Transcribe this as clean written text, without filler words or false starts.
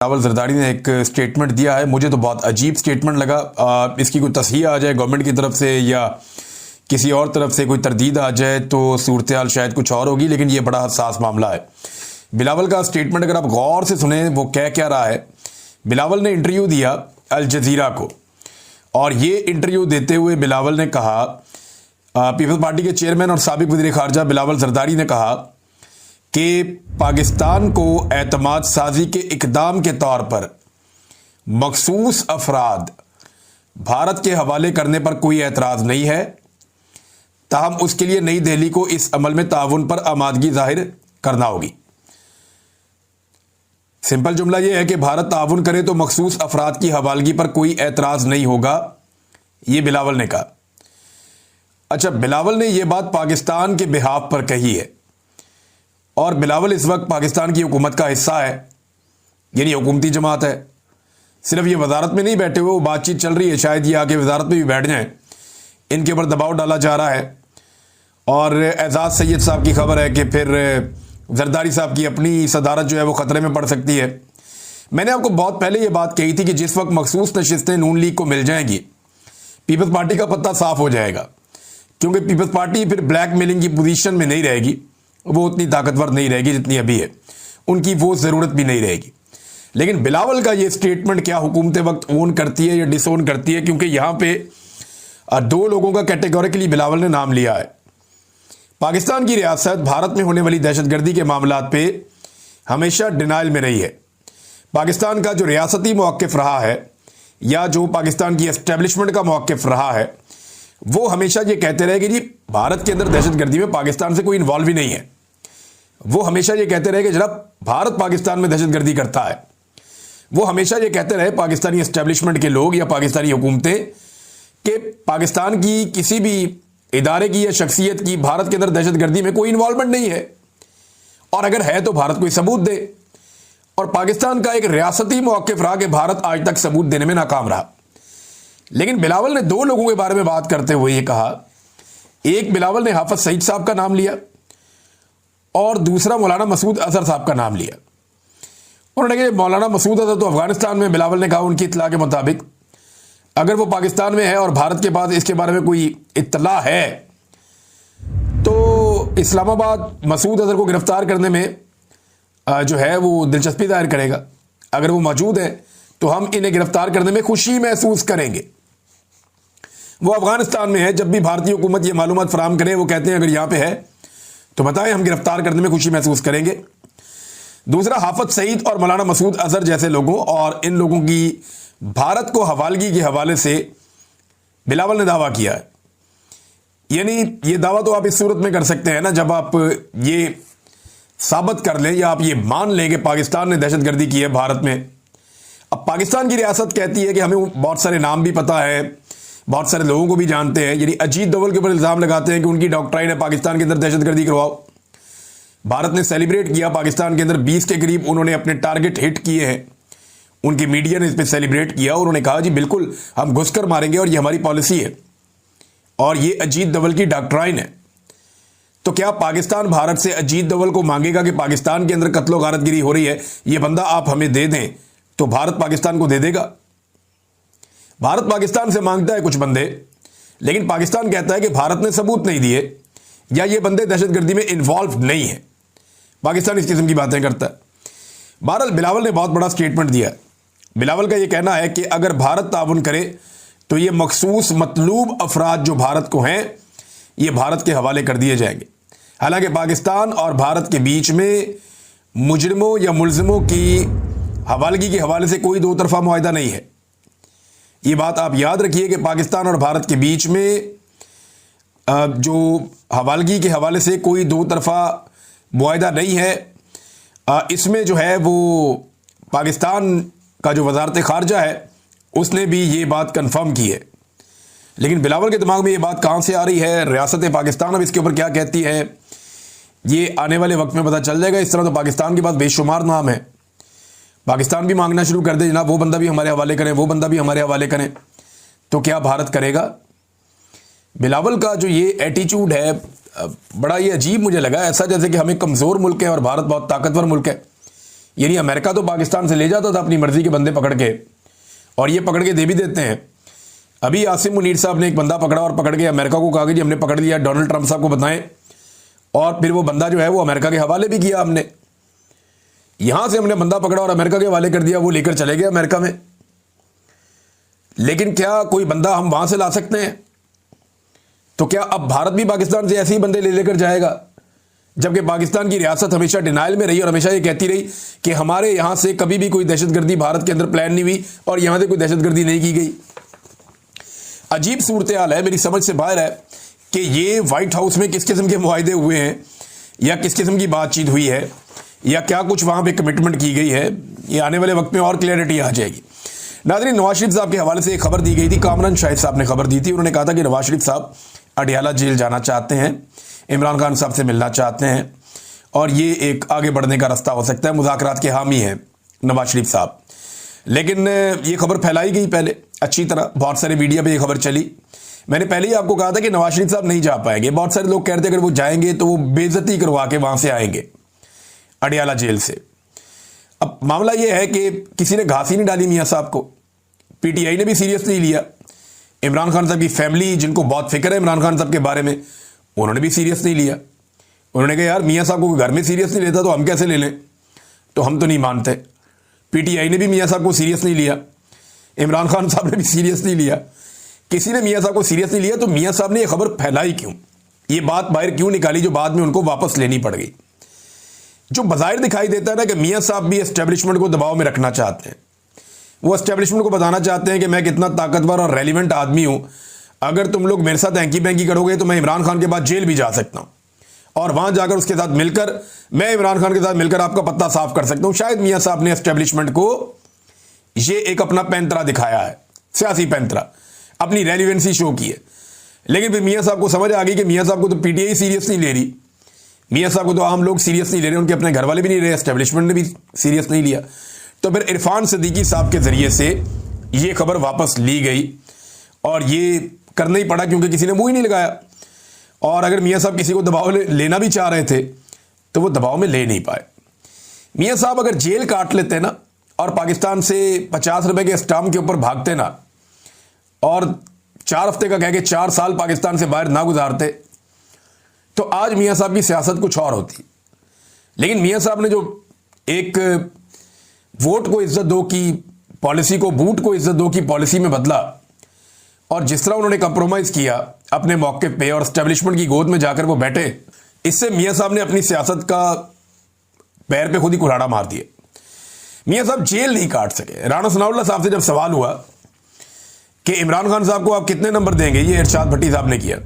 बिलावल जरदारी ने एक स्टेटमेंट दिया है। मुझे तो बहुत अजीब स्टेटमेंट लगा। इसकी कोई तस्हीह आ जाए गवर्नमेंट की तरफ से या किसी और तरफ से कोई तरदीद आ जाए तो सूरत हाल शायद कुछ और होगी, लेकिन ये बड़ा हसास मामला है। बिलावल का स्टेटमेंट अगर आप गौर से सुने वो कह क्या रहा है। बिलावल ने इंटरव्यू दिया अल जजीरा को, और ये इंटरव्यू देते हुए बिलावल ने कहा, पीपल्स पार्टी के चेयरमैन और साबिक वज़ीर ख़ारजा बिलावल जरदारी ने कहा कि पाकिस्तान को एतमाद साजी के इकदाम के तौर पर मखसूस अफराद भारत के हवाले करने पर कोई एतराज़ नहीं है, ताहम उसके लिए नई दिल्ली को इस अमल में ताउन पर आमादगी जाहिर करना होगी। सिंपल जुमला यह है कि भारत ताउन करे तो मखसूस अफराद की हवालगी पर कोई एतराज़ नहीं होगा, यह बिलावल ने कहा। अच्छा, बिलावल ने यह बात पाकिस्तान के बिहाफ पर कही है, और बिलावल इस वक्त पाकिस्तान की हुकूमत का हिस्सा है, यानी हुकूमती जमात है। सिर्फ ये वजारत में नहीं बैठे हुए, वो बातचीत चल रही है, शायद ये आगे वजारत में भी बैठ जाएं। इनके ऊपर दबाव डाला जा रहा है, और एजाज सैयद साहब की खबर है कि फिर जरदारी साहब की अपनी सदारत जो है वो ख़तरे में पड़ सकती है। मैंने आपको बहुत पहले ये बात कही थी कि जिस वक्त मखसूस नशिस्तें नून लीग को मिल जाएंगी, पीपल्स पार्टी का पत्ता साफ हो जाएगा, क्योंकि पीपल्स पार्टी फिर ब्लैक मेलिंग की पोजीशन में नहीं रहेगी, वो उतनी ताकतवर नहीं रहेगी जितनी अभी है, उनकी वो ज़रूरत भी नहीं रहेगी। लेकिन बिलावल का ये स्टेटमेंट क्या हुकूमत वक्त ओन करती है या डिसोन करती है, क्योंकि यहाँ पे दो लोगों का कैटेगोरिकली बिलावल ने नाम लिया है। पाकिस्तान की रियासत भारत में होने वाली दहशतगर्दी के मामलात पे हमेशा डिनाइल में रही है। पाकिस्तान का जो रियासती मौक़िफ़ रहा है या जो पाकिस्तान की एस्टेब्लिशमेंट का मौक़िफ़ रहा है, वो हमेशा ये कहते रहे कि जी भारत के अंदर दहशतगर्दी में पाकिस्तान से कोई इन्वॉल्व ही नहीं है। वो हमेशा ये कहते रहे कि जनाब भारत पाकिस्तान में दहशतगर्दी करता है। वो हमेशा ये कहते रहे पाकिस्तानी एस्टेब्लिशमेंट के लोग या पाकिस्तानी हुकूमतें कि पाकिस्तान की किसी भी इदारे की या शख्सियत की भारत के अंदर दहशतगर्दी में कोई इन्वॉल्वमेंट नहीं है, और अगर है तो भारत कोई सबूत दे। और पाकिस्तान का एक रियासती मौक़िफ़ रहा कि भारत आज तक सबूत देने में नाकाम रहा। लेकिन बिलावल ने दो लोगों के बारे में बात करते हुए ये कहा, एक बिलावल ने हाफिज सईद साहब का नाम लिया और दूसरा मौलाना मसूद अजहर साहब का नाम लिया। उन्होंने कहा मौलाना मसूद अजहर तो अफगानिस्तान में, बिलावल ने कहा उनकी इत्तला के मुताबिक अगर वो पाकिस्तान में है और भारत के पास इसके बारे में कोई इत्तला है तो इस्लामाबाद मसूद अजहर को गिरफ्तार करने में जो है वो दिलचस्पी जाहिर करेगा। अगर वो मौजूद है तो हम इन्हें गिरफ्तार करने में खुशी महसूस करेंगे। वो अफगानिस्तान में है, जब भी भारतीय हुकूमत ये मालूमात फराहम करे वो कहते हैं अगर यहाँ पे है तो बताएं, हम गिरफ्तार करने में खुशी महसूस करेंगे। दूसरा, हाफिज सईद और मौलाना मसूद अजहर जैसे लोगों और इन लोगों की भारत को हवालगी के हवाले से बिलावल ने दावा किया है। यानी ये दावा तो आप इस सूरत में कर सकते हैं ना, जब आप ये साबित कर लें या आप ये मान लें कि पाकिस्तान ने दहशतगर्दी की है भारत में। अब पाकिस्तान की रियासत कहती है कि हमें बहुत सारे नाम भी पता है, बहुत सारे लोगों को भी जानते हैं, यानी अजीत डोवल के ऊपर इल्ज़ाम लगाते हैं कि उनकी डॉक्ट्राइन है पाकिस्तान के अंदर दहशतगर्दी करवाओ। भारत ने सेलिब्रेट किया, पाकिस्तान के अंदर 20 के करीब उन्होंने अपने टारगेट हिट किए हैं। उनकी मीडिया ने इस पर सेलिब्रेट किया, उन्होंने कहा जी बिल्कुल हम घुसकर मारेंगे और ये हमारी पॉलिसी है और ये अजीत डोवल की डॉक्ट्राइन है। तो क्या पाकिस्तान भारत से अजीत डोवल को मांगेगा कि पाकिस्तान के अंदर कत्लो गारतगिरी हो रही है, ये बंदा आप हमें दे दें, तो भारत पाकिस्तान को दे देगा? भारत पाकिस्तान से मांगता है कुछ बंदे, लेकिन पाकिस्तान कहता है कि भारत ने सबूत नहीं दिए या ये बंदे दहशतगर्दी में इन्वॉल्व नहीं है। पाकिस्तान इस किस्म की बातें करता है। बहरहाल बिलावल ने बहुत बड़ा स्टेटमेंट दिया। बिलावल का ये कहना है कि अगर भारत ताउन करे तो ये मखसूस मतलूब अफराद जो भारत को हैं ये भारत के हवाले कर दिए जाएंगे। हालांकि पाकिस्तान और भारत के बीच में मुजरिमों या मुलजिमों की हवालगी के हवाले से कोई दो तरफा मुआहदा नहीं है। ये बात आप याद रखिए कि पाकिस्तान और भारत के बीच में जो हवालगी के हवाले से कोई दो तरफा मुआहदा नहीं है। इसमें जो है वो पाकिस्तान का जो वजारत ख़ारजा है उसने भी ये बात कंफर्म की है। लेकिन बिलावल के दिमाग में ये बात कहाँ से आ रही है, रियासत पाकिस्तान अब इसके ऊपर क्या कहती है, ये आने वाले वक्त में पता चल जाएगा। इस तरह तो पाकिस्तान के पास बेशुमार नाम है, पाकिस्तान भी मांगना शुरू कर दे जनाब वो बंदा भी हमारे हवाले करें, वो बंदा भी हमारे हवाले करें, तो क्या भारत करेगा? बिलावल का जो ये एटीट्यूड है बड़ा ये अजीब मुझे लगा, ऐसा जैसे कि हम एक कमज़ोर मुल्क है और भारत बहुत ताकतवर मुल्क है। यानी अमेरिका तो पाकिस्तान से ले जाता था अपनी मर्जी के बंदे पकड़ के, और ये पकड़ के दे भी देते हैं। अभी आसिम मुनीर साहब ने एक बंदा पकड़ा और पकड़ के अमेरिका को कहा कि जी हमने पकड़ लिया, डोनाल्ड ट्रंप साहब को बताएं, और फिर वो बंदा जो है वो अमेरिका के हवाले भी किया हमने। यहां से हमने बंदा पकड़ा और अमेरिका के हवाले कर दिया, वो लेकर चले गए अमेरिका में। लेकिन क्या कोई बंदा हम वहां से ला सकते हैं? तो क्या अब भारत भी पाकिस्तान से ऐसे ही बंदे ले लेकर जाएगा? जबकि पाकिस्तान की रियासत हमेशा डिनाइल में रही और हमेशा ये कहती रही कि हमारे यहां से कभी भी कोई दहशतगर्दी भारत के अंदर प्लान नहीं हुई और यहां से कोई दहशतगर्दी नहीं की गई। अजीब सूरत हाल है, मेरी समझ से बाहर है कि ये व्हाइट हाउस में किस किस्म के मुआहदे हुए हैं या किस किस्म की बातचीत हुई है या क्या कुछ वहां पे कमिटमेंट की गई है। ये आने वाले वक्त में और क्लियरिटी आ जाएगी। नाज़रीन, नवाज शरीफ साहब के हवाले से एक खबर दी गई थी, कामरान शाहिद साहब ने खबर दी थी। उन्होंने कहा था कि नवाज शरीफ साहब अडियाला जेल जाना चाहते हैं, इमरान खान साहब से मिलना चाहते हैं और ये एक आगे बढ़ने का रास्ता हो सकता है। मुज़ाकरात के हामी हैं नवाज शरीफ साहब। लेकिन ये खबर फैलाई गई पहले अच्छी तरह, बहुत सारे मीडिया पे ये खबर चली। मैंने पहले ही आपको कहा था कि नवाज शरीफ साहब नहीं जा पाएंगे। बहुत सारे लोग कह रहे थे अगर वो जाएंगे तो वो बेइज्जती करवा के वहां से आएंगे अडियाला जेल से। अब मामला ये है कि किसी ने घास ही नहीं डाली मियाँ साहब को। पीटीआई ने भी सीरियस नहीं लिया। इमरान खान साहब की फैमिली, जिनको बहुत फिक्र है इमरान खान साहब के बारे में, उन्होंने भी सीरियस नहीं लिया। उन्होंने कहा यार मियाँ साहब को घर में सीरियस नहीं लेता तो हम कैसे ले लें, तो हम तो नहीं मानते। पीटीआई ने भी मियाँ साहब को सीरियस नहीं लिया, इमरान खान साहब ने भी सीरियस नहीं लिया। किसी ने मियाँ साहब को सीरियस नहीं लिया, तो मियाँ साहब ने यह खबर फैलाई क्यों, ये बात बाहर क्यों निकाली जो बाद में उनको वापस लेनी पड़ गई। जो बाहर दिखाई देता है ना कि मियाँ साहब भी एस्टेब्लिशमेंट को दबाव में रखना चाहते हैं। वो एस्टेब्लिशमेंट को बताना चाहते हैं कि मैं कितना ताकतवर और रेलिवेंट आदमी हूं, अगर तुम लोग मेरे साथ हैंकी बैंकी करोगे तो मैं इमरान खान के बाद जेल भी जा सकता हूं और वहां जाकर उसके साथ मिलकर मैं इमरान खान के साथ मिलकर आपका पत्ता साफ कर सकता हूं। शायद मियाँ साहब ने एस्टेब्लिशमेंट को ये एक अपना पैंतरा दिखाया है, सियासी पैंतरा, अपनी रेलिवेंसी शो की है। लेकिन फिर मियाँ साहब को समझ आ गई कि मियाँ साहब को तो पीटीआई सीरियस नहीं ले रही, मियाँ साहब को तो आम लोग सीरियस नहीं ले रहे, उनके अपने घर वाले भी नहीं रहे, एस्टेब्लिशमेंट ने भी सीरियस नहीं लिया। तो फिर इरफान सिद्दीकी साहब के जरिए से ये खबर वापस ली गई और ये करना ही पड़ा क्योंकि किसी ने मुंह ही नहीं लगाया। और अगर मियाँ साहब किसी को दबाव लेना भी चाह रहे थे तो वो दबाव में ले नहीं पाए। मियाँ साहब अगर जेल काट लेते ना और पाकिस्तान से 50 रुपए के स्टाम्प के ऊपर भागते ना और 4 हफ्ते का कह के 4 साल पाकिस्तान से बाहर ना गुजारते तो आज मियाँ साहब की सियासत कुछ और होती। लेकिन मियाँ साहब ने जो एक वोट को इज्जत दो की पॉलिसी को बूट को इज्जत दो की पॉलिसी में बदला और जिस तरह उन्होंने कंप्रोमाइज किया अपने मौके पे और एस्टेब्लिशमेंट की गोद में जाकर वो बैठे, इससे मियाँ साहब ने अपनी सियासत का पैर पे खुद ही कुल्हाड़ा मार दिए। मियाँ साहब जेल नहीं काट सके। राणा सनाउल्लाह साहब से जब सवाल हुआ कि इमरान खान साहब को आप कितने नंबर देंगे, ये इरशाद भट्टी साहब ने किया,